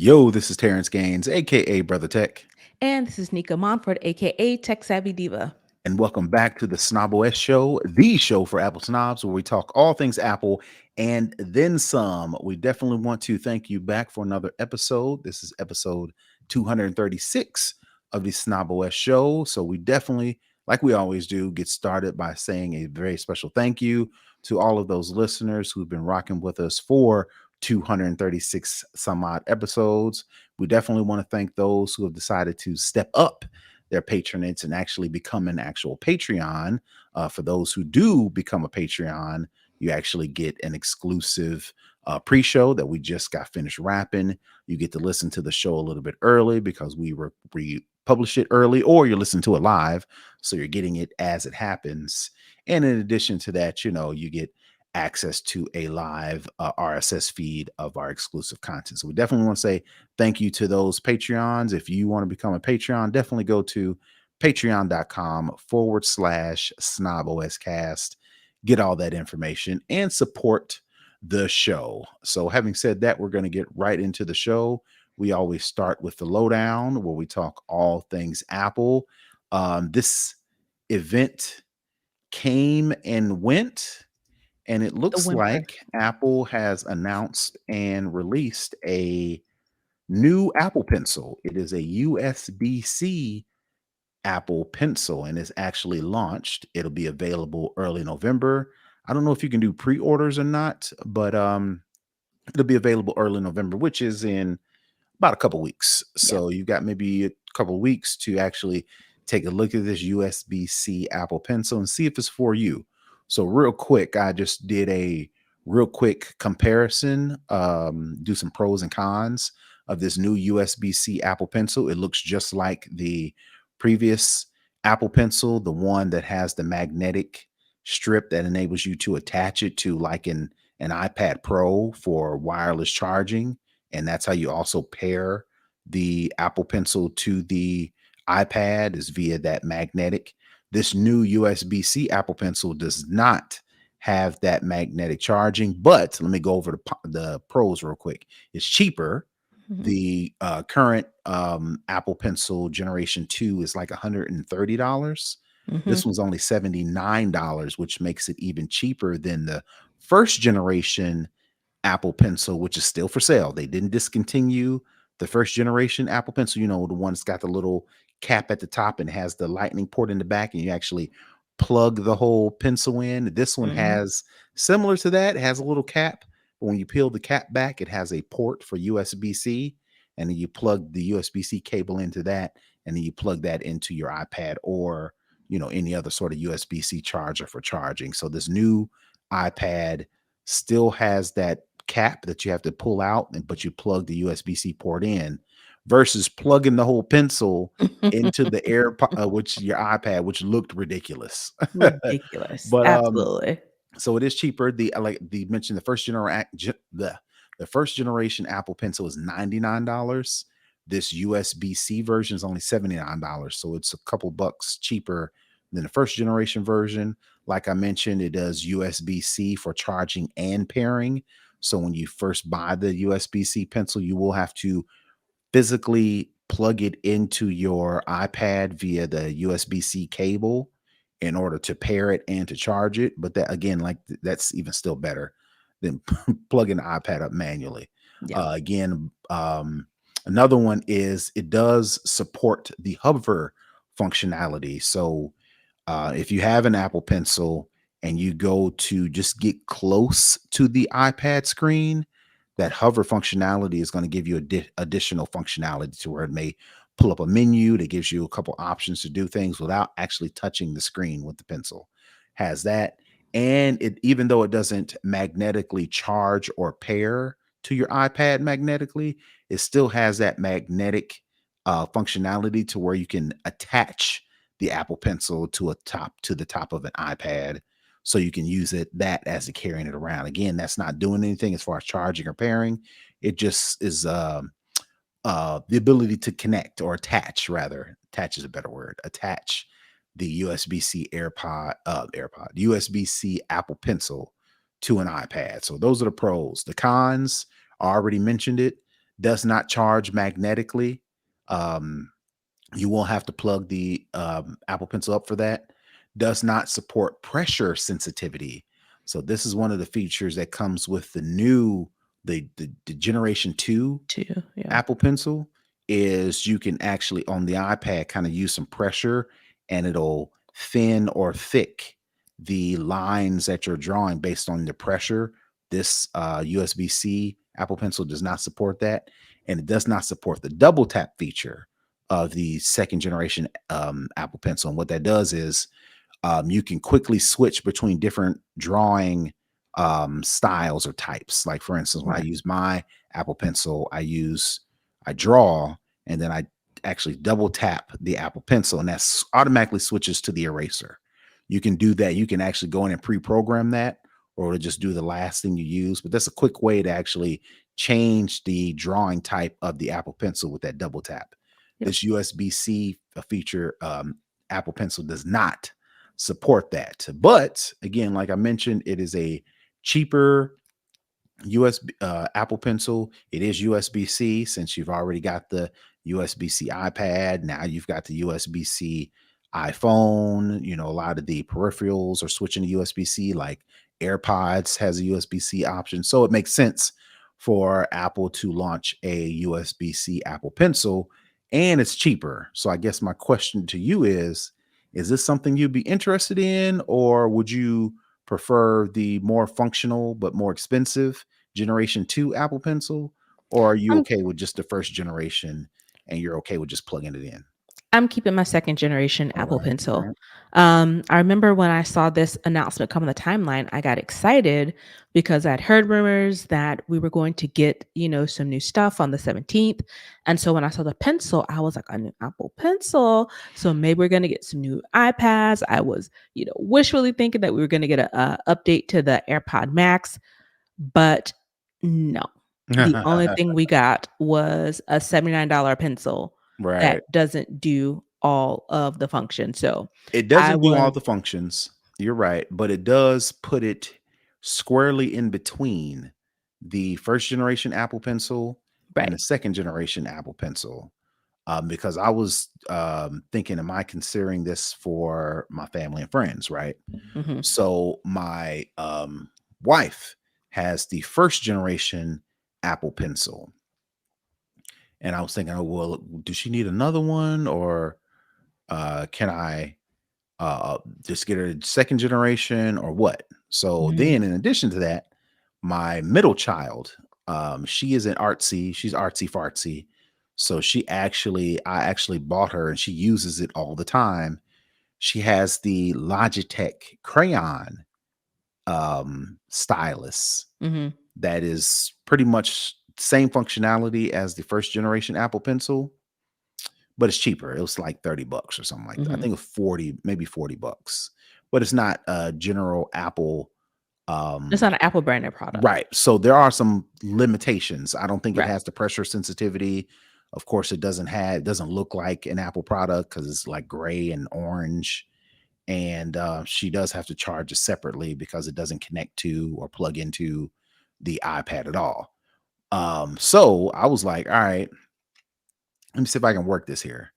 Yo, this is Terrance Gaines, aka Brother Tech, And this is Nica Montford, aka Tech Savvy Diva. and welcome back to the Snob OS Show, the show for Apple snobs, where we talk all things Apple and then some. We definitely want to thank you back for another episode. This is episode 236 of the Snob OS Show. So we definitely, like we always do, get started by saying a very special thank you to all of those listeners who've been rocking with us for 236 some odd episodes. We definitely want to thank those who have decided to step up their patronage and actually become an actual Patreon. For those who do become a Patreon, you actually get an exclusive pre-show that we just got finished wrapping. You get to listen to the show a little bit early because we publish it early, or you listen to it live, so you're getting it as it happens. And in addition to that, you get access to a live RSS feed of our exclusive content. So we definitely want to say thank you to those Patreons. If you want to become a Patreon, definitely go to patreon.com/snoboscast. Get all that information and support the show. So having said that, we're going to get right into the show. We always start with the lowdown where we talk all things Apple. This event came and went, and it The looks whimper. like Apple has announced and released a new Apple Pencil. It is a USB-C Apple Pencil and is actually launched. It'll be available early November. I don't know if you can do pre-orders or not, but it'll be available early November, which is in about a couple weeks. Yep. So you've got maybe a couple weeks to actually take a look at this USB-C Apple Pencil and see if it's for you. So real quick, I just did a real quick comparison, do some pros and cons of this new USB-C Apple Pencil. It looks just like the previous Apple Pencil, the one that has the magnetic strip that enables you to attach it to like an iPad Pro for wireless charging, and that's how you also pair the Apple Pencil to the iPad, is via that magnetic. This new USB-C Apple Pencil does not have that magnetic charging, but let me go over the pros real quick. It's cheaper. Mhm. The current Apple Pencil Generation 2 is like $130. Mhm. This one's only $79, which makes it even cheaper than the first generation Apple Pencil, which is still for sale. They didn't discontinue the first generation Apple Pencil, the one that's got the little cap at the top and has the lightning port in the back, and you actually plug the whole pencil in. This one Mhm. has similar to that, it has a little cap, but when you peel the cap back, it has a port for USB-C, and then you plug the USB-C cable into that, and then you plug that into your iPad or any other sort of USB-C charger for charging. So this new iPad still has that cap that you have to pull out, but you plug the USB-C port in, versus plugging the whole pencil into the which your iPad, which looked ridiculous. Ridiculous. But Absolutely. so it is cheaper. Like the mentioned, the first generation Apple Pencil is $99. This USB-C version is only $79. So it's a couple bucks cheaper than the first generation version. Like I mentioned, it does USB-C for charging and pairing. So when you first buy the USB-C pencil, you will have to physically plug it into your iPad via the USB-C cable in order to pair it and to charge it. But that, again, like that's even still better than plugging the iPad up manually. Yep. Again, another one is it does support the hover functionality. So if you have an Apple Pencil and you go to just get close to the iPad screen, that hover functionality is going to give you additional functionality to where it may pull up a menu that gives you a couple options to do things without actually touching the screen with the pencil. Has that. And it, even though it doesn't magnetically charge or pair to your iPad magnetically, it still has that magnetic functionality to where you can attach the Apple Pencil to the top of an iPad, so you can use that as the carrying it around. Again, that's not doing anything as far as charging or pairing. It just is the ability to connect, or attach, rather. Attach is a better word. Attach the USB-C USB-C Apple Pencil to an iPad. So those are the pros. The cons, I already mentioned it. does not charge magnetically. Um, you won't have to plug the Apple Pencil up for that. Does not support pressure sensitivity. So this is one of the features that comes with the new the Generation 2 Too. Yeah. Apple Pencil is you can actually on the iPad kind of use some pressure and it'll thin or thick the lines that you're drawing based on the pressure. This USB-C Apple Pencil does not support that, and it does not support the double tap feature of the second generation Apple Pencil. And what that does is you can quickly switch between different drawing styles or types. Like for instance, when I Right. use my Apple Pencil, I draw and then I actually double tap the Apple Pencil, and that automatically switches to the eraser. You can do that. You can actually go in and pre-program that, or to just do the last thing you use. But that's a quick way to actually change the drawing type of the Apple Pencil with that double tap. Yep. This USB-C feature, Apple Pencil does not support that. But again, like I mentioned, it is a cheaper USB Apple Pencil. It is USB-C since you've already got the USB-C iPad. Now you've got the USB-C iPhone. A lot of the peripherals are switching to USB-C, like AirPods has a USB-C option. So it makes sense for Apple to launch a USB-C Apple Pencil, and it's cheaper. So I guess my question to you is this something you'd be interested in, or would you prefer the more functional but more expensive Generation 2 Apple Pencil, or are you I'm okay with just the first generation and you're okay with just plugging it in? I'm keeping my second generation All Apple right, all Pencil. right. I remember when I saw this announcement come on the timeline, I got excited because I'd heard rumors that we were going to get, some new stuff on the 17th. And so when I saw the pencil, I was like, a new Apple Pencil. So maybe we're going to get some new iPads. I was, wishfully thinking that we were going to get a update to the AirPod Max, but no. The only thing we got was a $79 pencil that Right. doesn't do all of the functions. So It I doesn't do all was the functions. You're right, but it does put it squarely in between the first generation Apple Pencil and right. the second generation Apple Pencil. Because I was thinking, am I considering this for my family and friends, right? Mhm. So my wife has the first generation Apple Pencil, and I was thinking, oh well, does she need another one, or can I just get a second generation, or what? So Mm, then, in addition to that, my middle child, she isn't artsy; she's artsy fartsy. So I actually bought her, and she uses it all the time. She has the Logitech crayon stylus mhm, that is pretty much same functionality as the first generation Apple Pencil, but it's cheaper. It was like 30 bucks or something like that. I mhm. think it was 40, maybe 40 bucks. But it's not a general Apple It's not an Apple branded product. right. So there are some limitations. I don't think it Right. has the pressure sensitivity. Of course, it doesn't look like an Apple product because it's like gray and orange. And she does have to charge it separately because it doesn't connect to or plug into the iPad at all. So I was like, all right, let me see if I can work this here.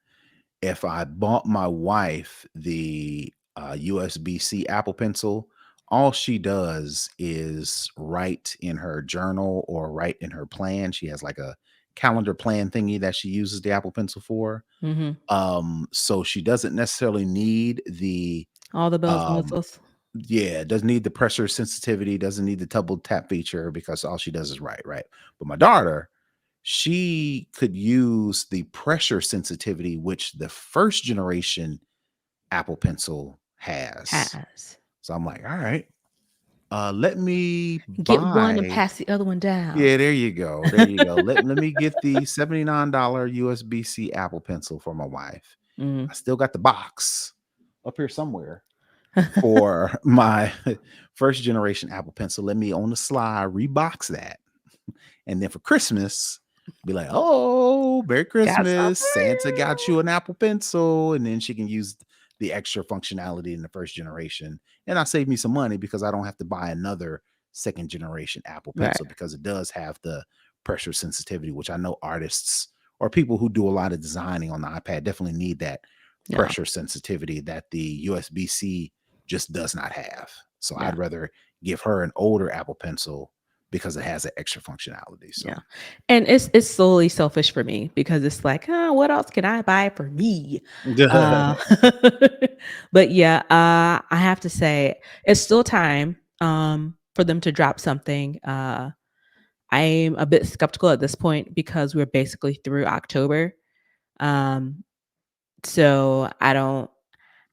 If I bought my wife the USB-C Apple Pencil, all she does is write in her journal or write in her plan. She has like a calendar plan thingy that she uses the Apple Pencil for. Mhm. So she doesn't necessarily need All the bells and um whistles. yeah, doesn't need the pressure sensitivity, doesn't need the double tap feature because all she does is write, right? But my daughter, she could use the pressure sensitivity, which the first generation Apple Pencil has. Has. So I'm like, all right, let me Get one and buy. pass the other one down. Yeah, there you go. There you go. Let me get the $79 USB-C Apple Pencil for my wife. Mm. I still got the box up here somewhere for my first generation Apple Pencil. Let me on the slide rebox that. And then for Christmas, be like, "Oh, Merry Got some Christmas. for Santa got you you. an Apple Pencil." And then she can use the extra functionality in the first generation. And I save me some money because I don't have to buy another second generation Apple Right. Pencil because it does have the pressure sensitivity, which I know artists or people who do a lot of designing on the iPad definitely need that Yeah. pressure sensitivity that the USB-C just does not have. So Yeah. I'd rather give her an older Apple Pencil because it has that extra functionality. So Yeah. And it's solely selfish for me because it's like, "Oh, what else can I buy for me?" Uh, but yeah, I have to say it's still time, for them to drop something. I'm a bit skeptical at this point because we're basically through October. Um, so I don't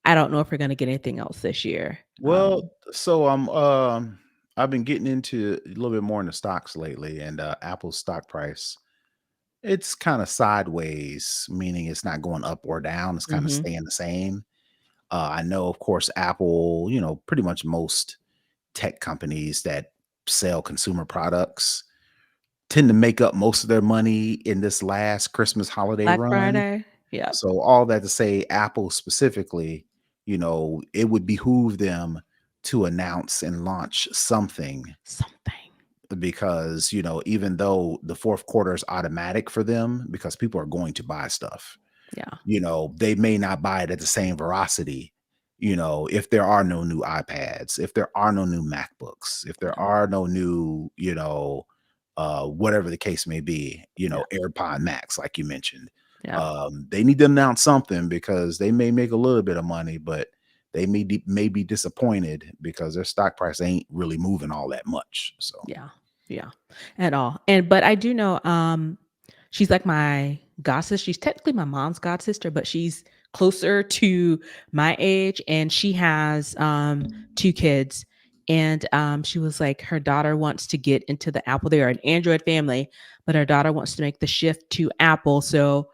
know if we're gonna get anything else this year. well, so I've been getting into a little bit more in the stocks lately, and Apple's stock price, it's kind of sideways, meaning it's not going up or down. It's kind of Mhm. staying the same. I know, of course, Apple, pretty much most tech companies that sell consumer products tend to make up most of their money in this last Christmas holiday Black run. Friday? Yep. So all that to say, Apple specifically, it would behoove them to announce and launch something Something. because, even though the fourth quarter is automatic for them because people are going to buy stuff, Yeah. they may not buy it at the same veracity, if there are no new iPads, if there are no new MacBooks, if there Yeah. are no new, whatever the case may be, Yeah. AirPod Max, like you mentioned. Yeah. They need to announce something because they may make a little bit of money, but they may be disappointed because their stock price ain't really moving all that much. So Yeah. Yeah. At all. And but I do know she's like my god sister. She's technically my mom's god sister, but she's closer to my age and she has two kids. And she was like her daughter wants to get into the Apple. They are an Android family, but her daughter wants to make the shift to Apple. So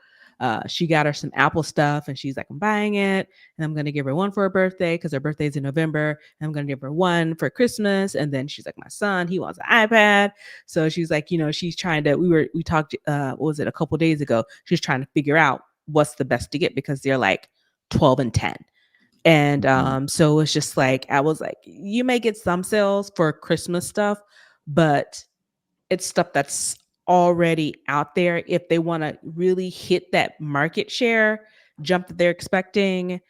she got her some Apple stuff and she's like, I'm buying it and I'm going to give her one for her birthday because her birthday's in November. And I'm going to give her one for Christmas. And then she's like, my son, he wants an iPad. So she's like, she's trying to, we talked, what was it, a couple days ago? She's trying to figure out what's the best to get because they're like 12 and 10. And mhm. so it's just like, I was like, you may get some sales for Christmas stuff, but it's stuff that's already out there. If they want to really hit that market share jump that they're expecting,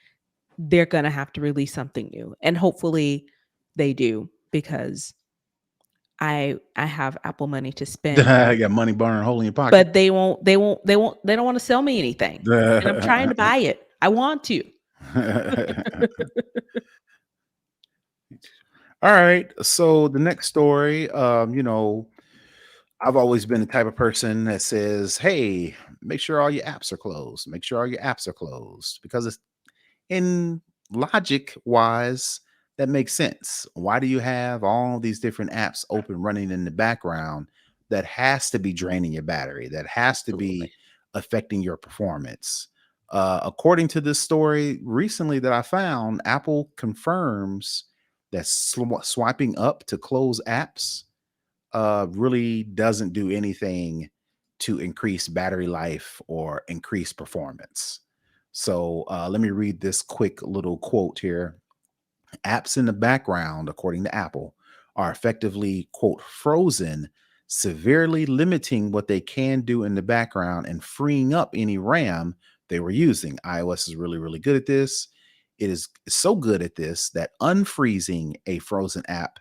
they're going to have to release something new. And hopefully they do because I have Apple money to spend, You got money burning a hole in your pocket. but they don't want to sell me anything. And I'm trying to buy it. I want to. All right. So the next story, I've always been the type of person that says, "Hey, make sure all your apps are closed. Make sure all your apps are closed," because it's in logic wise, that makes sense. Why do you have all these different apps open running in the background that has to be draining your battery, that has to Absolutely. be affecting your performance? According to this story recently that I found, Apple confirms that swiping up to close apps really doesn't do anything to increase battery life or increase performance. So let me read this quick little quote here. Apps in the background, according to Apple, are effectively, quote, frozen, severely limiting what they can do in the background and freeing up any RAM they were using. iOS is really, really good at this. It is so good at this that unfreezing a frozen app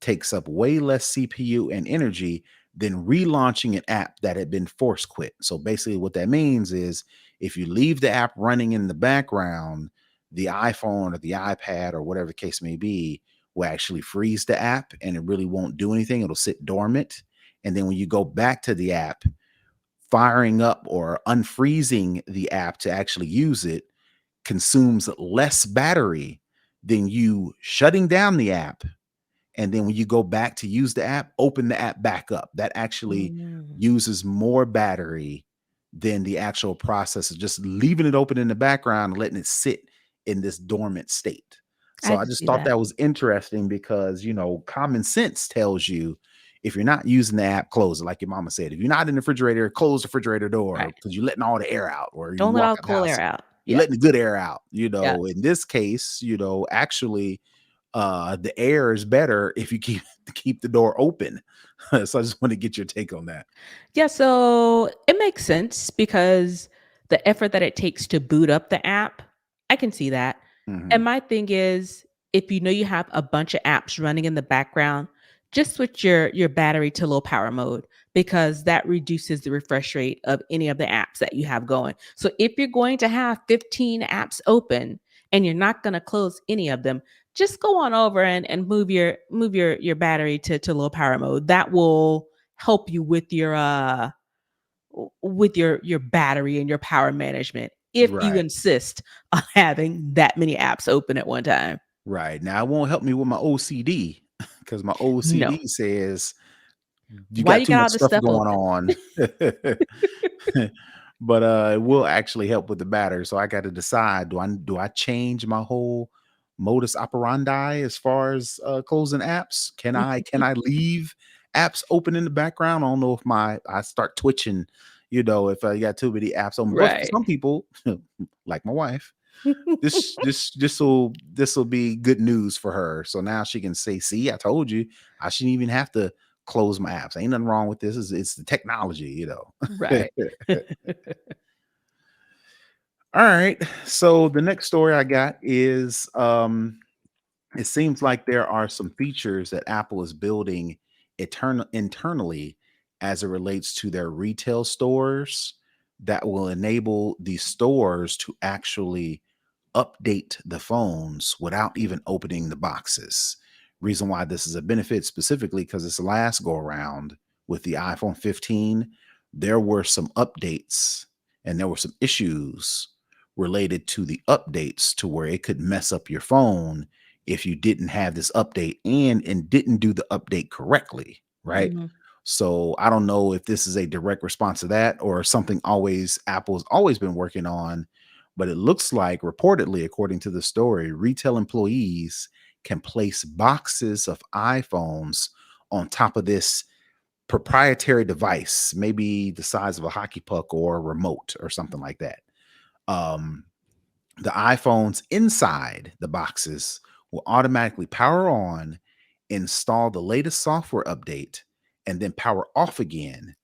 takes up way less CPU and energy than relaunching an app that had been force quit. So basically, what that means is if you leave the app running in the background, the iPhone or the iPad or whatever the case may be will actually freeze the app and it really won't do anything. It'll sit dormant. And then when you go back to the app, firing up or unfreezing the app to actually use it consumes less battery than you shutting down the app. And then when you go back to use the app, open the app back up. That actually Mm, uses more battery than the actual process of just leaving it open in the background and letting it sit in this dormant state. So I I can just see thought that. that was interesting because, common sense tells you if you're not using the app, close it. Like your mama said, if you're not in the refrigerator, close the refrigerator door Right. because you're letting all the air out, or you Don't let walk all the out the cool house, air out. you're Yeah. letting the good air out. Yeah. In this case, actually, the air is better if you keep the door open. So I just want to get your take on that. Yeah, so it makes sense because the effort that it takes to boot up the app, I can see that. And Hmm. my thing is, if you know you have a bunch of apps running in the background, just switch your battery to low power mode because that reduces the refresh rate of any of the apps that you have going. So if you're going to have 15 apps open and you're not going to close any of them, just go on over and move your battery to low power mode. That will help you with your battery and your power management if you Right. insist on having that many apps open at one time. Right. Now it won't help me with my OCD because my No. OCD says you Why got you too got much all this stuff stuff going open? on. But it will actually help with the battery. So I got to decide, do I change my whole modus operandi as far as closing apps? Can I leave apps open in the background? I don't know if I start twitching, if I got too many apps on. But for Right. some people, like my wife, this will be good news for her. So now she can say, "See, I told you, I shouldn't even have to close my apps. Ain't nothing wrong with this. It's the technology." Right. All right. So the next story I got is it seems like there are some features that Apple is building internally as it relates to their retail stores that will enable these stores to actually update the phones without even opening the boxes. Reason why this is a benefit specifically because this last go around with the iPhone 15, there were some updates and there were some issues related to the updates to where it could mess up your phone if you didn't have this update and didn't do the update correctly, right? Mhm. So I don't know if this is a direct response to that or something always Apple's always been working on, but it looks like reportedly, according to the story, retail employees can place boxes of iPhones on top of this proprietary device, maybe the size of a hockey puck or a remote or something like that. Um, the iPhones inside the boxes will automatically power on, install the latest software update, and then power off again,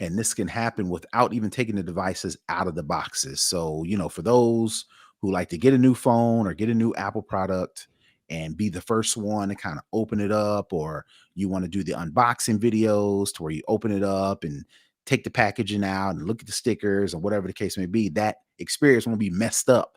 and this can happen without even taking the devices out of the boxes. So, for those who like to get a new phone or get a new Apple product and be the first one to kind of open it up, or you want to do the unboxing videos to where you open it up and take the packaging out and look at the stickers or whatever the case may be, that experience won't be messed up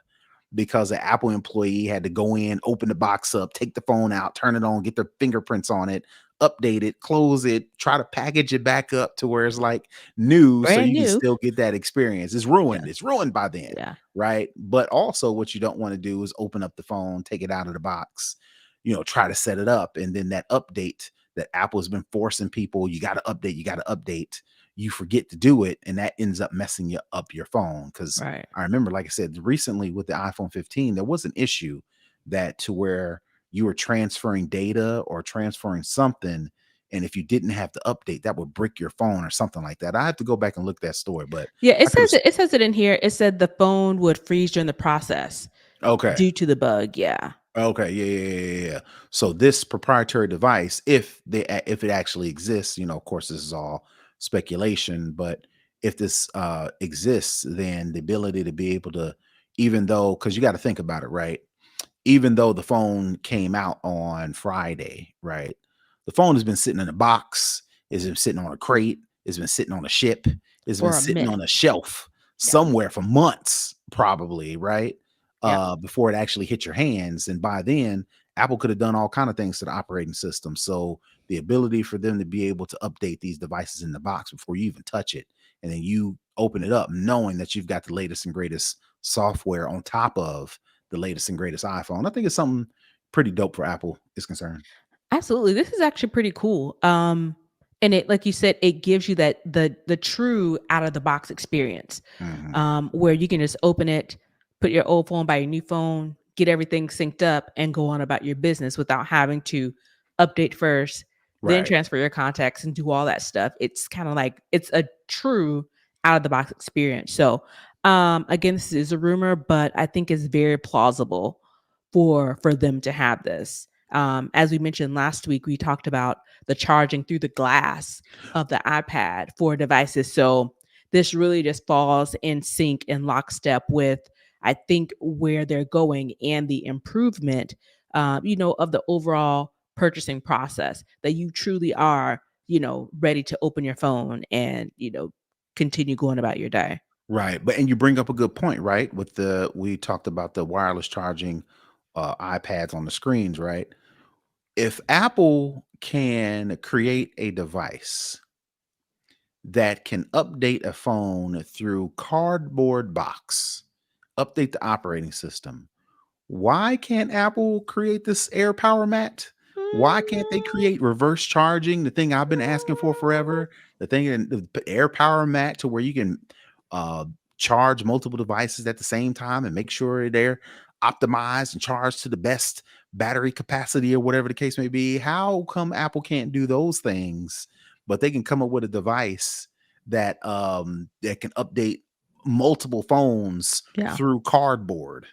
because an Apple employee had to go in, open the box up, take the phone out, turn it on, get their fingerprints on it, update it, close it, try to package it back up to where it's like new so Brand you can new. still get that experience. It's ruined. Yes. It's ruined by then, Yeah. right? But also what you don't want to do is open up the phone, take it out of the box, try to set it up. And then that update that Apple's been forcing people, you got to update, you got to update. You forget to do it, and that ends up messing you up your phone. Because Right. I remember, like I said, recently with the iPhone 15, there was an issue that to where you were transferring data or transferring something, and if you didn't have the update, that would brick your phone or something like that. I have to go back and look that story, but Yeah, I could it says it in here. It said the phone would freeze during the process have. Okay. due to the bug. Yeah. Okay, yeah, yeah, yeah, yeah, yeah. So this proprietary device, if it actually exists, of course, this is all speculation, but if this exists, then the ability to be able to, even though, because you got to think about it, right? Even though the phone came out on Friday, right? The phone has been sitting in a box, it's been sitting on a crate, it's been sitting on a ship, it's been For a sitting minute. on a shelf Yeah. somewhere for months, probably, right? Yeah. Before it actually hit your hands. And by then, Apple could have done all kind of things to the operating system. So the ability for them to be able to update these devices in the box before you even touch it, and then you open it up knowing that you've got the latest and greatest software on top of the latest and greatest iPhone. I think it's something pretty dope for Apple is concerned. Absolutely. This is actually pretty cool. And it, like you said, it gives you that the true out of the box experience, Mhm. where you can just open it, put your old phone by your new phone, get everything synced up, and go on about your business without having to update first, then Right. transfer your contacts and do all that stuff. It's kind of like it's a true out of the box experience. So, again, this is a rumor, but I think it's very plausible for them to have this. As we mentioned last week, we talked about the charging through the glass of the iPad for devices. So this really just falls in sync and lockstep with, I think, where they're going and the improvement, of the overall purchasing process, that you truly are, ready to open your phone and, continue going about your day. Right, but and you bring up a good point, right? With the we talked about the wireless charging iPads on the screens, right? If Apple can create a device that can update a phone through cardboard box, update the operating system, why can't Apple create this air power mat? Why can't they create reverse charging? The thing I've been asking for forever, the thing in the air power mat to where you can uh, charge multiple devices at the same time and make sure they're optimized and charged to the best battery capacity or whatever the case may be. How come Apple can't do those things, but they can come up with a device that can update multiple phones Yeah. through cardboard?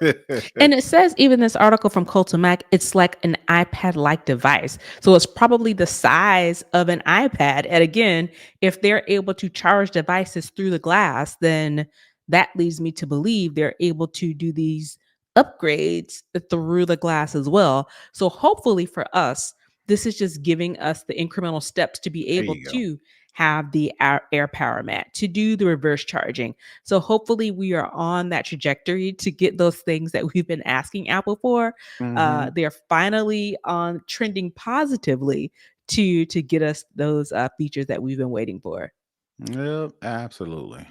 And it says, even this article from Colton Mac, it's like an iPad like device. So it's probably the size of an iPad. And again, if they're able to charge devices through the glass, then that leads me to believe they're able to do these upgrades through the glass as well. So hopefully for us, this is just giving us the incremental steps to be There able you go. to have the air power mat, to do the reverse charging. So hopefully we are on that trajectory to get those things that we've been asking Apple for. Mhm. They're finally on trending positively to get us those features that we've been waiting for. Yep, absolutely.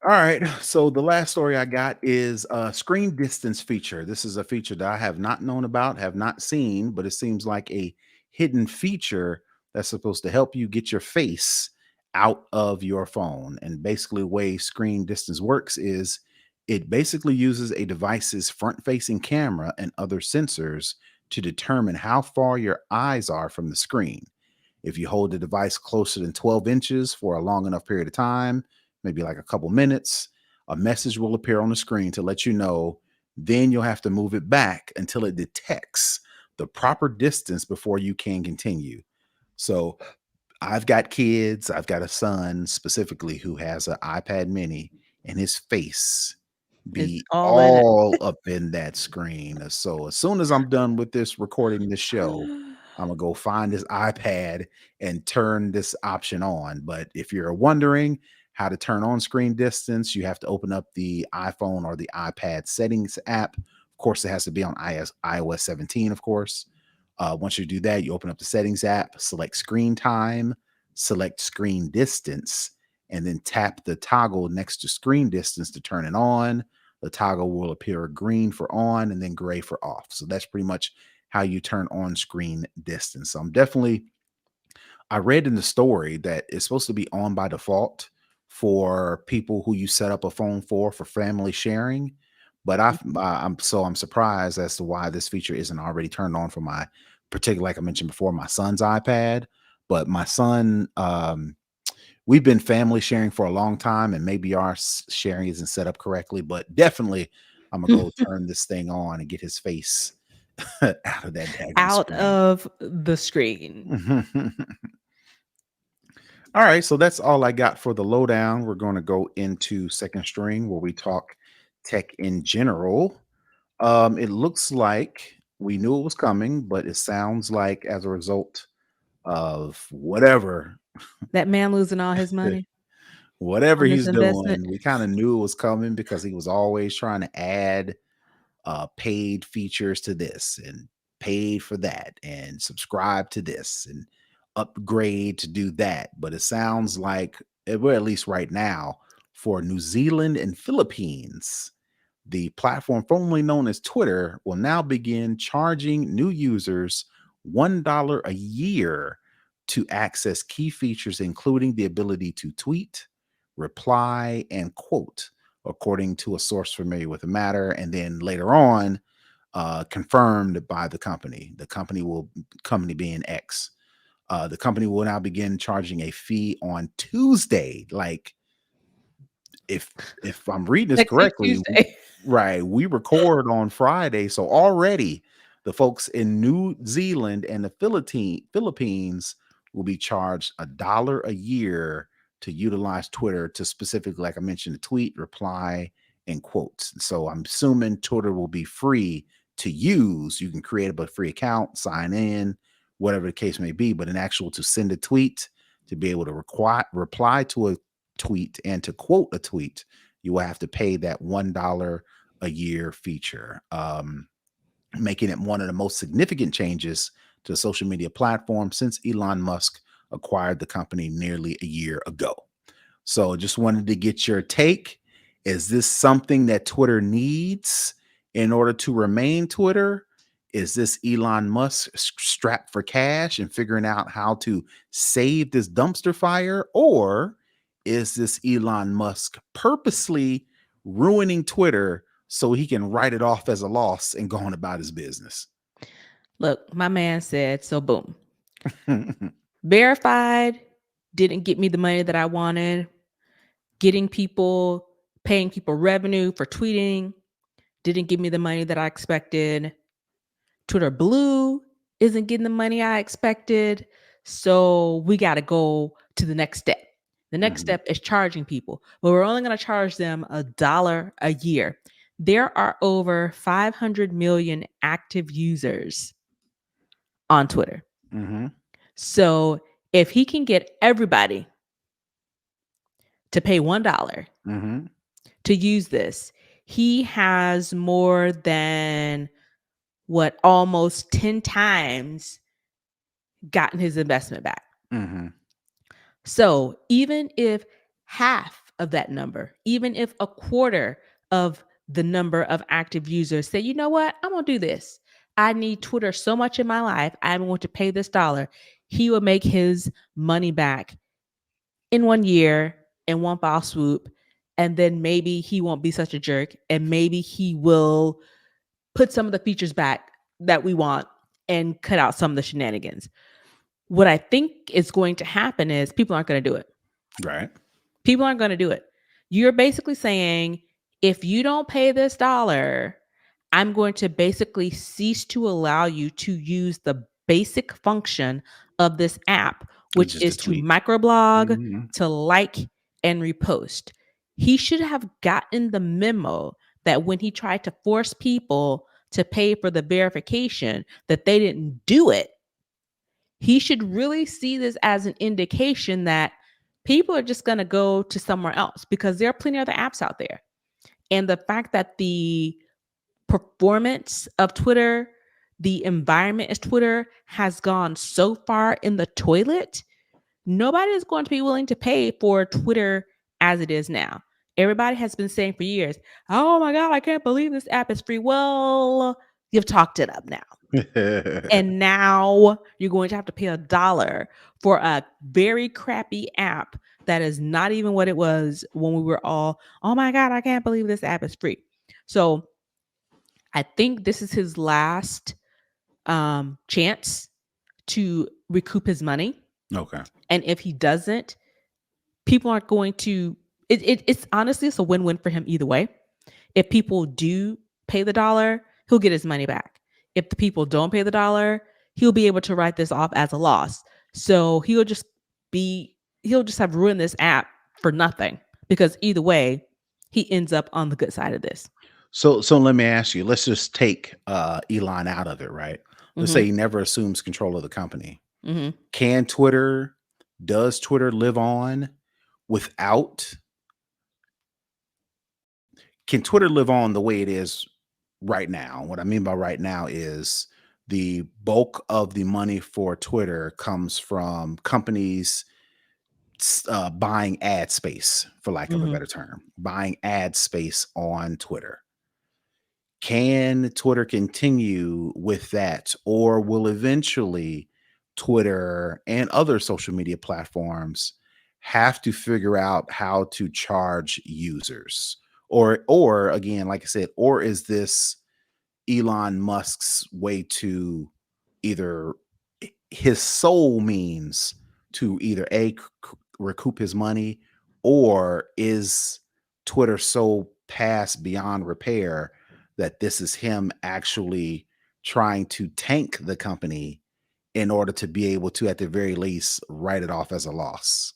All right. So the last story I got is a screen distance feature. This is a feature that I have not known about, have not seen, but it seems like a hidden feature that's supposed to help you get your face out of your phone. And basically, the way screen distance works is it basically uses a device's front facing camera and other sensors to determine how far your eyes are from the screen. If you hold the device closer than 12 inches for a long enough period of time, maybe like a couple minutes, a message will appear on the screen to let you know. Then you'll have to move it back until it detects the proper distance before you can continue. So I've got kids, I've got a son specifically who has an iPad mini, and his face It's be all in it. all up in that screen. So as soon as I'm done with this recording this show, I'm gonna go find this iPad and turn this option on. But if you're wondering how to turn on screen distance, you have to open up the iPhone or the iPad settings app. Of course, it has to be on iOS 17, of course. Once you do that, you open up the settings app, select screen time, select screen distance, and then tap the toggle next to screen distance to turn it on. The toggle will appear green for on and then gray for off. So that's pretty much how you turn on screen distance. So I read in the story that it's supposed to be on by default for people who you set up a phone for family sharing. But I'm surprised as to why this feature isn't already turned on for my particular, like I mentioned before, my son's iPad. But my son, we've been family sharing for a long time, and maybe our sharing isn't set up correctly. But definitely, I'm gonna go turn this thing on and get his face out of that daggum Out screen. of the screen. All right, so that's all I got for the lowdown. We're going to go into second string where we talk tech in general. It looks like we knew it was coming, but it sounds like as a result of That man losing all his money whatever on this he's investment. doing, we kind of knew it was coming because he was always trying to add paid features to this and paid for that and subscribe to this and upgrade to do that. But it sounds like, well, at least right now, for New Zealand and Philippines, the platform formerly known as Twitter will now begin charging new users $1 a year to access key features, including the ability to tweet, reply, and quote, according to a source familiar with the matter. And then later on, confirmed by the company being X. The company will now begin charging a fee on Tuesday. Like if I'm reading this Next week, correctly, Tuesday. Right. We record on Friday, so already the folks in New Zealand and the Philippines will be charged $1 a year to utilize Twitter to specifically, like I mentioned, the tweet, reply, and quotes. So I'm assuming Twitter will be free to use. You can create a free account, sign in, whatever the case may be. But an actual to send a tweet, to be able to reply to a tweet, and to quote a tweet, you will have to pay that $1 a year feature, making it one of the most significant changes to the social media platform since Elon Musk acquired the company nearly a year ago. So just wanted to get your take. Is this something that Twitter needs in order to remain Twitter? Is this Elon Musk strapped for cash and figuring out how to save this dumpster fire? Or is this Elon Musk purposely ruining Twitter so he can write it off as a loss and go on about his business? Look, my man said, so boom. Verified didn't get me the money that I wanted. Getting people, paying people revenue for tweeting didn't give me the money that I expected. Twitter Blue isn't getting the money I expected. So we got to go to the next step. The next Mhm, step is charging people, but we're only going to charge them $1 a year. There are over 500 million active users on Twitter. mhm, So if he can get everybody to pay $1 mhm, to use this, he has more than what, almost 10 times gotten his investment back. mhm, So even if half of that number, even if a quarter of the number of active users say, you know what, I'm going to do this. I need Twitter so much in my life. I'm going to pay this dollar. He will make his money back in 1 year in one foul swoop. And then maybe he won't be such a jerk. And maybe he will put some of the features back that we want and cut out some of the shenanigans. What I think is going to happen is people aren't going to do it. right. People aren't going to do it. You're basically saying, if you don't pay this dollar, I'm going to basically cease to allow you to use the basic function of this app, It's which just a is to tweet. microblog, Mhm. to like, and repost. He should have gotten the memo that when he tried to force people to pay for the verification, that they didn't do it. He should really see this as an indication that people are just going to go to somewhere else because there are plenty of other apps out there. And the fact that the performance of Twitter, the environment of Twitter has gone so far in the toilet, nobody is going to be willing to pay for Twitter as it is now. Everybody has been saying for years, oh my God, I can't believe this app is free. Well, you've talked it up now. And now you're going to have to pay $1 for a very crappy app that is not even what it was when we were all, oh my God, I can't believe this app is free. So I think this is his last chance to recoup his money. Okay. And if he doesn't, people aren't going to, it's honestly, it's a win-win for him either way. If people do pay the dollar, he'll get his money back. If the people don't pay the dollar, he'll be able to write this off as a loss. So he'll just have ruined this app for nothing because either way, he ends up on the good side of this. So let me ask you, let's just take Elon out of it, right? Let's Hmm. say he never assumes control of the company. Hmm. Can Twitter, does Twitter live on without, can Twitter live on the way it is right now? What I mean by right now is the bulk of the money for Twitter comes from companies buying ad space, for lack of a Hmm. better term, buying ad space on Twitter. Can Twitter continue with that, or will eventually Twitter and other social media platforms have to figure out how to charge users? Or again, like I said, or is this Elon Musk's way to either his sole means to either recoup his money, or is Twitter so past beyond repair that this is him actually trying to tank the company in order to be able to, at the very least, write it off as a loss.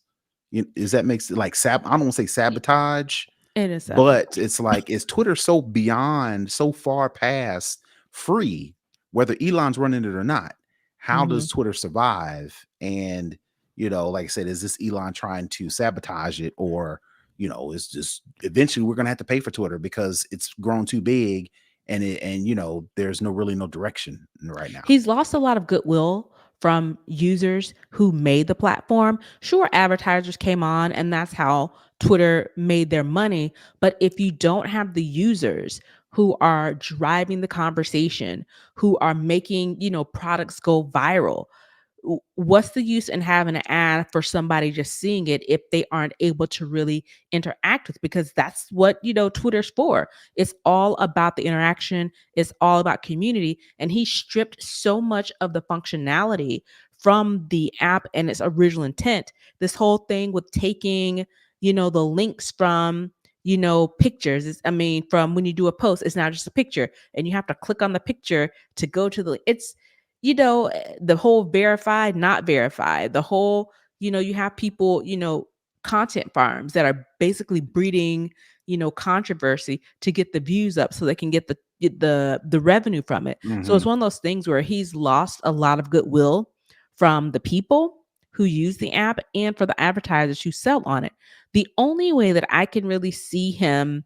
Does that makes it like I don't want to say Y- sabotage, It is but sabotage. it's like, is Twitter so beyond, so far past free, whether Elon's running it or not? How Hmm. does Twitter survive? And, like I said, is this Elon trying to sabotage it? Or, it's just eventually we're going to have to pay for Twitter because it's grown too big, and there's no direction right now. He's lost a lot of goodwill from users who made the platform. Sure, advertisers came on, and that's how Twitter made their money. But if you don't have the users who are driving the conversation, who are making, products go viral, what's the use in having an ad for somebody just seeing it if they aren't able to really interact with, because that's what Twitter's for. It's all about the interaction, it's all about community, and he stripped so much of the functionality from the app and its original intent. This whole thing with taking the links from pictures is, I mean, from when you do a post, it's not just a picture and you have to click on the picture to go to the, it's the whole verified, not verified, the whole, you have people, content farms that are basically breeding, controversy to get the views up so they can get the revenue from it. So it's Hmm. one of those things where he's lost a lot of goodwill from the people who use the app and for the advertisers who sell on it. The only way that I can really see him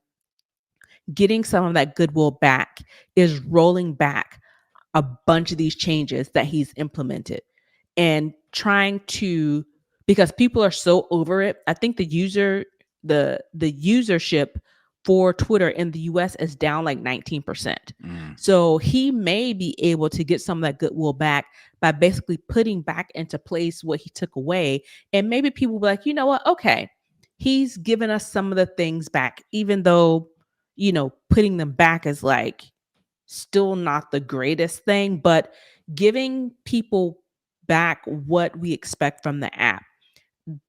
getting some of that goodwill back is rolling back a bunch of these changes that he's implemented and trying to, because people are so over it. I think the usership for Twitter in the US is down like 19%. Mm. So he may be able to get some of that goodwill back by basically putting back into place what he took away. And maybe people will be like, you know what? Okay, he's given us some of the things back, even though, putting them back is like still not the greatest thing, but giving people back what we expect from the app,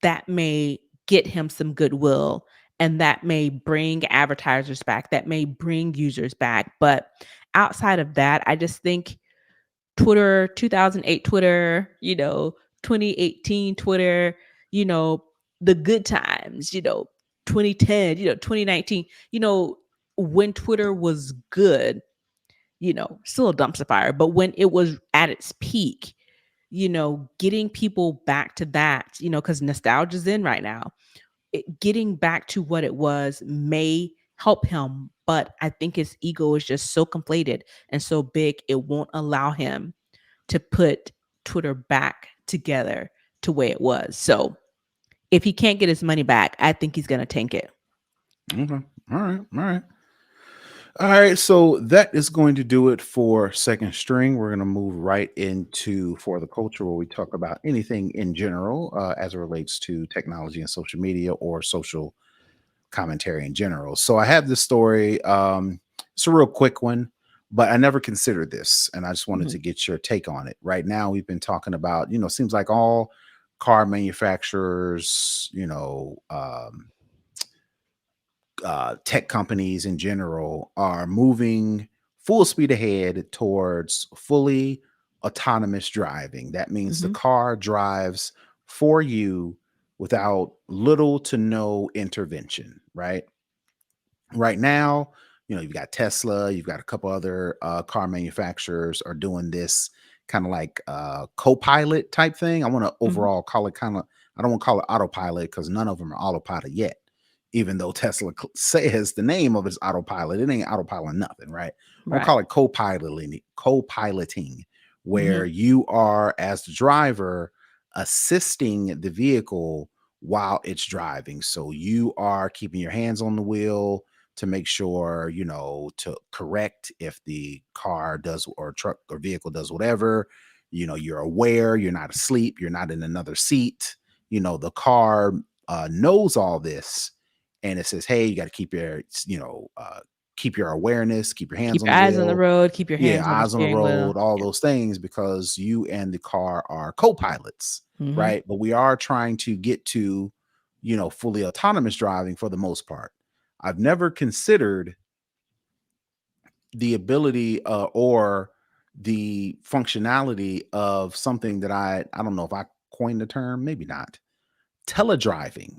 that may get him some goodwill, and that may bring advertisers back, that may bring users back. But outside of that, I just think Twitter, 2008 Twitter, 2018 Twitter, you know, the good times, 2010, 2019, when Twitter was good, still a dumpster fire, but when it was at its peak, getting people back to that, because nostalgia's in right now, getting back to what it was may help him. But I think his ego is just so conflated and so big, it won't allow him to put Twitter back together to where it was. So if he can't get his money back, I think he's going to tank it. Okay. All right. All right. All right, so that is going to do it for second string. We're going to move right into for the culture, where we talk about anything in general as it relates to technology and social media or social commentary in general. So I have this story. It's a real quick one, but I never considered this, and I just wanted Mhm. to get your take on it. Right now, we've been talking about, seems like all car manufacturers, tech companies in general are moving full speed ahead towards fully autonomous driving. That means the Mhm. car drives for you without little to no intervention, right? Right now, you've got Tesla, you've got a couple other car manufacturers are doing this kind of like co-pilot type thing. I want to Mhm. overall call it kind of, I don't want to call it autopilot because none of them are autopilot yet. Even though Tesla says the name of it's autopilot, it ain't autopilot nothing, right? I'm gonna Right. call it co-piloting, where Mhm. you are, as the driver, assisting the vehicle while it's driving. So you are keeping your hands on the wheel to make sure, to correct if the car does, or truck or vehicle does whatever. You're aware, you're not asleep, you're not in another seat. The car knows all this, and it says, hey, you got to keep your awareness, keep your hands Keep on your the eyes on the wheel. road, keep your Yeah, hands on the eyes on the steering wheel. road, all Yeah. those things, because you and the car are co-pilots, Mhm. right? But we are trying to get to, fully autonomous driving for the most part. I've never considered the ability or the functionality of something that I don't know if I coined the term, maybe not, teledriving.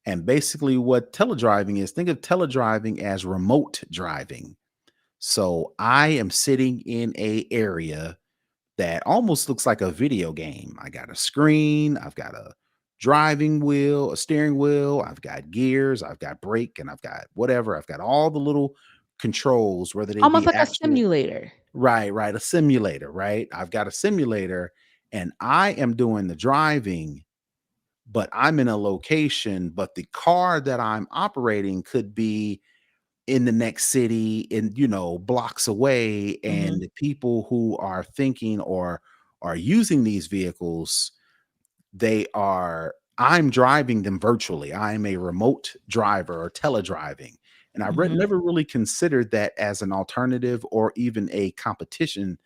And basically what teledriving is, think of teledriving as remote driving. So I am sitting in a area that almost looks like a video game. I got a screen, I've got a driving wheel, a steering wheel, I've got gears, I've got brake, and I've got whatever. I've got all the little controls, whether they Almost be like a actual. simulator. Right, right, a simulator, right? I've got a simulator and I am doing the driving, but I'm in a location, but the car that I'm operating could be in the next city and blocks away, and Mhm, the people who are thinking or are using these vehicles, I'm driving them virtually. I'm a remote driver or teledriving. And mhm, never really considered that as an alternative or even a competition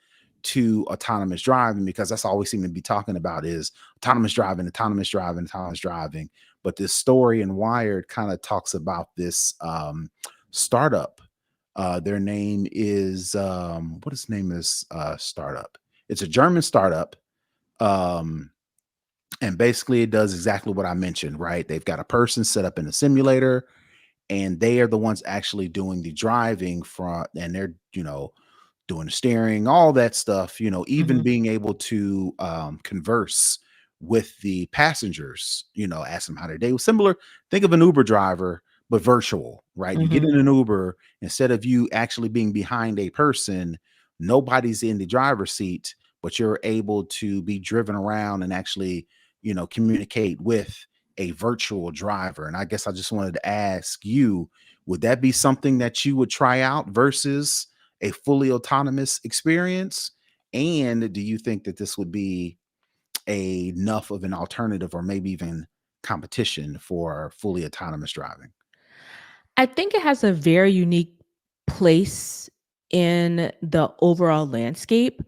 to autonomous driving, because that's all we seem to be talking about is autonomous driving, autonomous driving, autonomous driving. But this story in Wired kind of talks about this startup. Their name is what is the name of this startup? It's a German startup. Um, and basically, it does exactly what I mentioned, right? They've got a person set up in a simulator, and they are the ones actually doing the driving from, and they're, doing the steering, all that stuff, even mhm, being able to converse with the passengers, ask them how their day was. Similar, think of an Uber driver, but virtual, right? You get mhm. in an Uber, instead of you actually being behind a person, nobody's in the driver's seat, but you're able to be driven around and actually, communicate with a virtual driver. And I guess I just wanted to ask you, would that be something that you would try out versus a fully autonomous experience? And do you think that this would be enough of an alternative or maybe even competition for fully autonomous driving? I think it has a very unique place in the overall landscape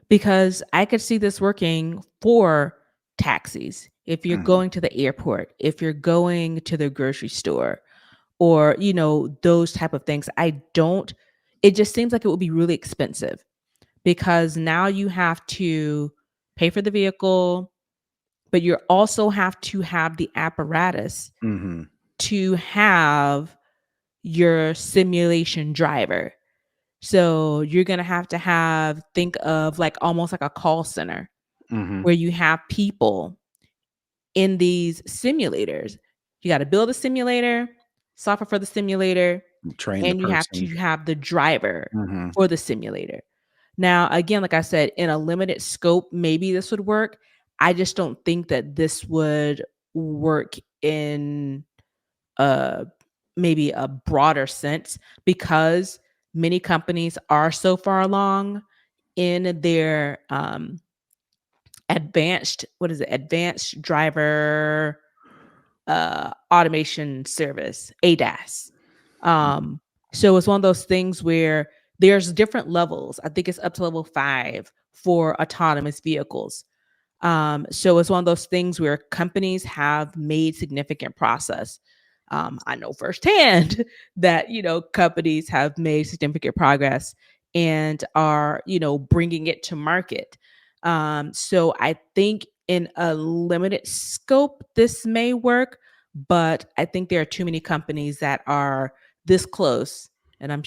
because I could see this working for taxis. If you're Mhm, going to the airport, if you're going to the grocery store, or those type of things. I don't It just seems like it would be really expensive because now you have to pay for the vehicle, but you also have to have the apparatus mhm, to have your simulation driver. So you're going to have think of like almost like a call center mhm. where you have people in these simulators. You got to build a simulator, software for the simulator, Train the and you have to person. have the driver Mhm, for the simulator. Now, again, like I said, in a limited scope, maybe this would work. I just don't think that this would work in a maybe a broader sense because many companies are so far along in their advanced what is it? Advanced driver automation service, ADAS. mhm, Um, so it's one of those things where there's different levels. I think it's up to level 5 for autonomous vehicles. So it's one of those things where companies have made significant process. I know firsthand that companies have made significant progress and are bringing it to market. So I think in a limited scope this may work, but I think there are too many companies that are this close, and I'm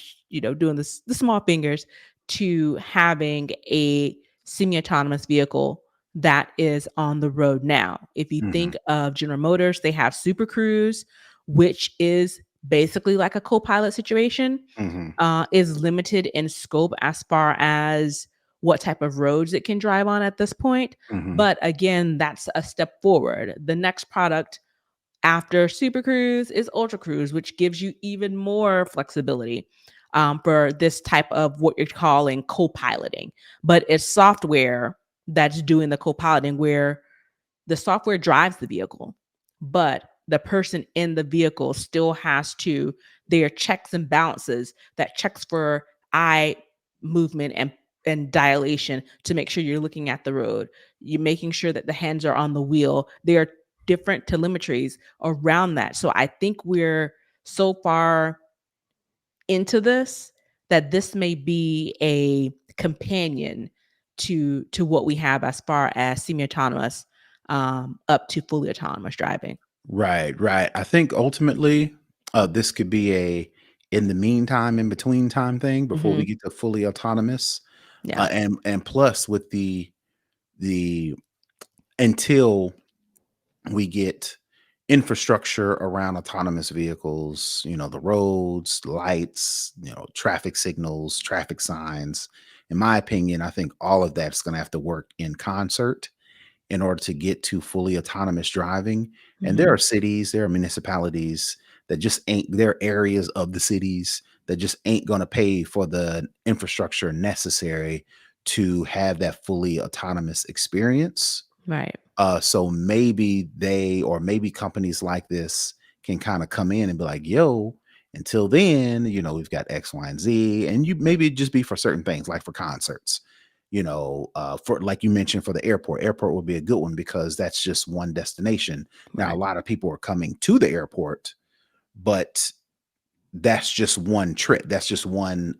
doing this the small fingers to having a semi-autonomous vehicle that is on the road now. If you mhm, think of General Motors, they have Super Cruise, which is basically like a co-pilot situation, mhm, is limited in scope as far as what type of roads it can drive on at this point. mhm, But again, that's a step forward. The next product after Super Cruise is Ultra Cruise, which gives you even more flexibility for this type of what you're calling co-piloting. But it's software that's doing the co-piloting where the software drives the vehicle, but the person in the vehicle still has to there are checks and balances that checks for eye movement and dilation to make sure you're looking at the road. You're making sure that the hands are on the wheel. There are different telemetries around that. So I think we're so far into this that this may be a companion to what we have as far as semi-autonomous up to fully autonomous driving. Right, right. I think ultimately, this could be a in the meantime, in between time thing before we Mhm. get to fully autonomous. Yeah. And plus with the until we get infrastructure around autonomous vehicles, the roads, lights, traffic signals, traffic signs. In my opinion, I think all of that's going to have to work in concert in order to get to fully autonomous driving. And there Mhm. are cities, there are municipalities that just ain't, there are areas of the cities that just ain't going to pay for the infrastructure necessary to have that fully autonomous experience. Right. So maybe they or maybe companies like this can kind of come in and be like, yo, until then, we've got X, Y, and Z. And you maybe it'd just be for certain things, like for concerts, for like you mentioned for the airport. Airport would be a good one because that's just one destination. Now, a Right. lot of people are coming to the airport, but that's just one trip. That's just one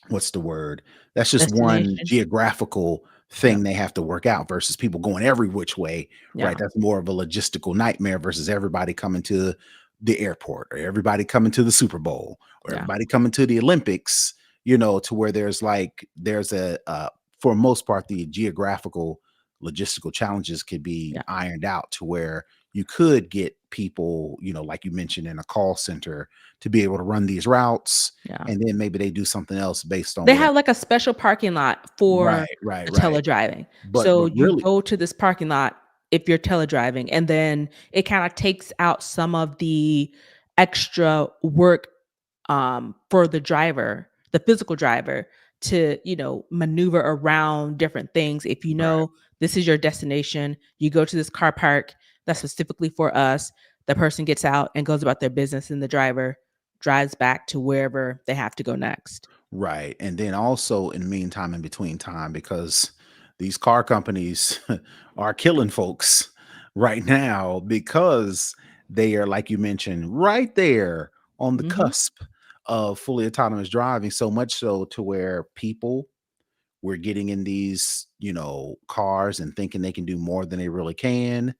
what's the word? That's just one Destination. geographical Yep. thing they have to work out versus people going every which way, right? Yeah. That's more of a logistical nightmare versus everybody coming to the airport or everybody coming to the Super Bowl or Yeah. everybody coming to the Olympics, to where there's for most part, the geographical logistical challenges could be Yeah. ironed out to where you could get people, like you mentioned in a call center to be able to run these routes Yeah. and then maybe they do something else based on They whatever. have like a special parking lot Right, for right, the right. teledriving. But So you really go to this parking lot if you're teledriving, and then it kind of takes out some of the extra work for the driver, the physical driver, to maneuver around different things. If you right, know this is your destination, you go to this car park that's specifically for us. The person gets out and goes about their business, and the driver drives back to wherever they have to go next. right, and then also in the meantime, in between time, because these car companies are killing folks right now because they are, like you mentioned, right there on the Mhm. cusp of fully autonomous driving, so much so to where people we're getting in these, cars and thinking they can do more than they really can.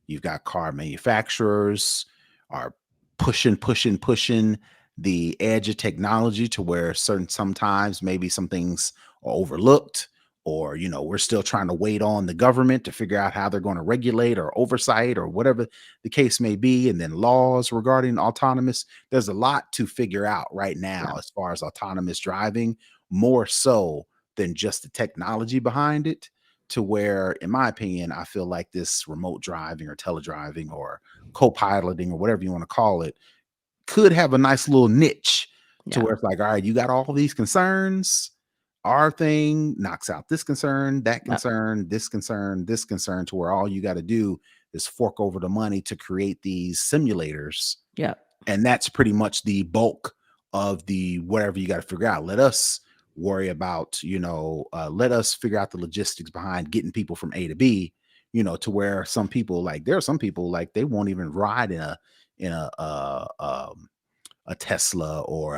You've got car manufacturers are pushing the edge of technology to where sometimes maybe some things are overlooked or we're still trying to wait on the government to figure out how they're going to regulate or oversight or whatever the case may be, and then laws regarding autonomous. There's a lot to figure out right Yeah. now as far as autonomous driving, more so than just the technology behind it, to where, in my opinion, I feel like this remote driving or teledriving or co-piloting or whatever you want to call it could have a nice little niche to Yeah. where it's like, all right, you got all these concerns. Our thing knocks out this concern, that Yep. concern, this concern, to where all you got to do is fork over the money to create these simulators, Yep. and that's pretty much the bulk of the whatever you got to figure out. Let us worry about, let us figure out the logistics behind getting people from A to B, to where some people, like there are some people like they won't even ride in a Tesla or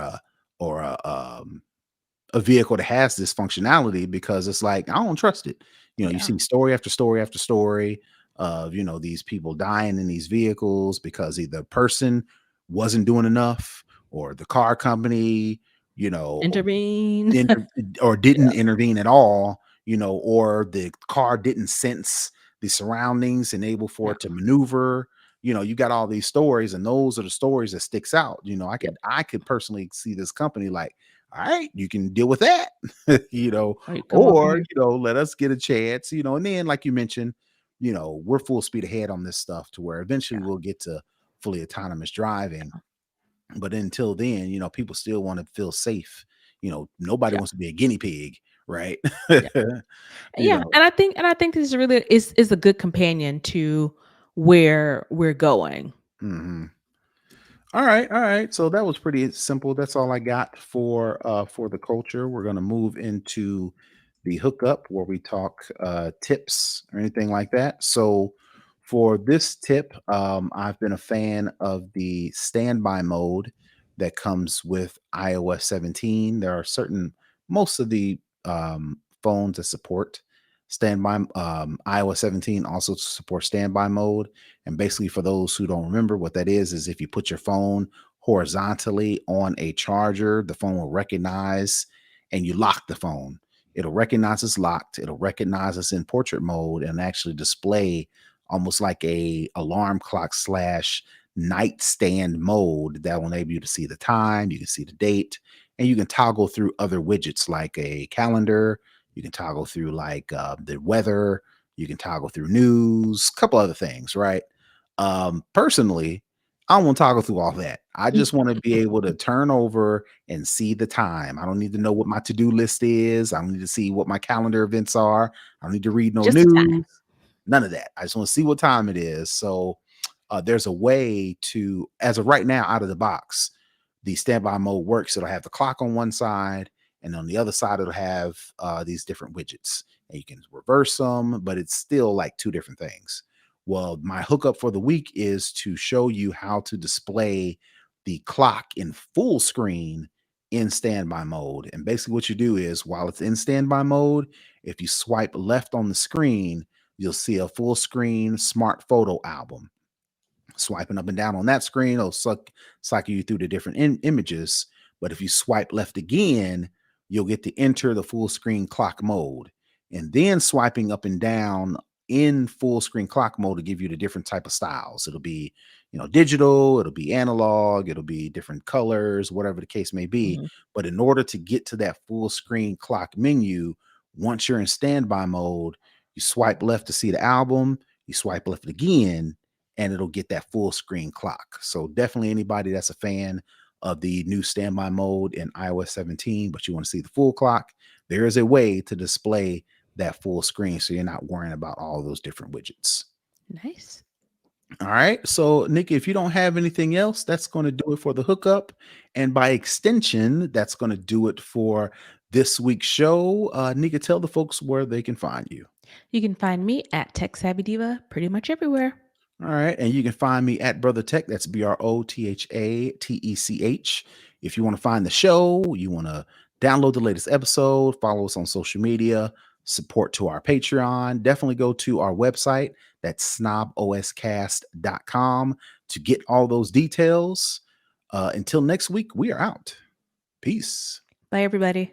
a vehicle that has this functionality because it's like, I don't trust it. You Yeah. see story after story after story of, these people dying in these vehicles because either the person wasn't doing enough or the car company, you know, Intervene. Inter or didn't Yeah. intervene at all, or the car didn't sense the surroundings and able for Yeah. it to maneuver. You got all these stories, and those are the stories that sticks out. I Yep. could personally see this company like, all right, you can deal with that, Or you come over or here. let us get a chance, and then like you mentioned, we're full speed ahead on this stuff to where eventually Yeah. we'll get to fully autonomous driving, but until then, people still want to feel safe. Nobody Yeah. wants to be a guinea pig, right? Yeah. you Yeah. know. And I think this is really is a good companion to where we're going. Mhm. All right, all right. So that was pretty simple. That's all I got for the culture. We're gonna move into the hookup where we talk tips or anything like that. So For this tip, I've been a fan of the standby mode that comes with iOS 17. There are certain most of the phones that support standby. iOS 17 also supports standby mode, and basically, for those who don't remember, what that is if you put your phone horizontally on a charger, the phone will recognize, and you lock the phone. It'll recognize it's locked. It'll recognize it's in portrait mode and actually display almost like a alarm clock slash nightstand mode that will enable you to see the time, you can see the date, and you can toggle through other widgets like a calendar. You can toggle through like the weather. You can toggle through news, a couple other things, right? Personally, I don't want to toggle through all that. I just want to be able to turn over and see the time. I don't need to know what my to-do list is. I don't need to see what my calendar events are. I don't need to read no Just the time. news. None of that. I just want to see what time it is. So there's a way to, as of right now, out of the box, the standby mode works. It'll have the clock on one side, and on the other side, it'll have these different widgets, and you can reverse them, but it's still like two different things. Well, my hookup for the week is to show you how to display the clock in full screen in standby mode. And basically, what you do is while it's in standby mode, if you swipe left on the screen, you'll see a full screen smart photo album. Swiping up and down on that screen will cycle you through the different images. But if you swipe left again, you'll get to enter the full screen clock mode. And then swiping up and down in full screen clock mode to give you the different type of styles. It'll be, digital, it'll be analog, it'll be different colors, whatever the case may be. Mhm. But in order to get to that full screen clock menu, once you're in standby mode, you swipe left to see the album, you swipe left again, and it'll get that full screen clock. So definitely anybody that's a fan of the new standby mode in iOS 17, but you want to see the full clock, there is a way to display that full screen so you're not worrying about all those different widgets. Nice. All right. So, Nica, if you don't have anything else, that's going to do it for the hookup. And by extension, that's going to do it for this week's show. Nica, tell the folks where they can find you. You can find me at Tech Savvy Diva pretty much everywhere. All right. And you can find me at Brother Tech. That's BROTHATECH. If you want to find the show, you want to download the latest episode, follow us on social media, support to our Patreon, definitely go to our website. That's snoboscast.com to get all those details. Until next week, we are out. Peace. Bye, everybody.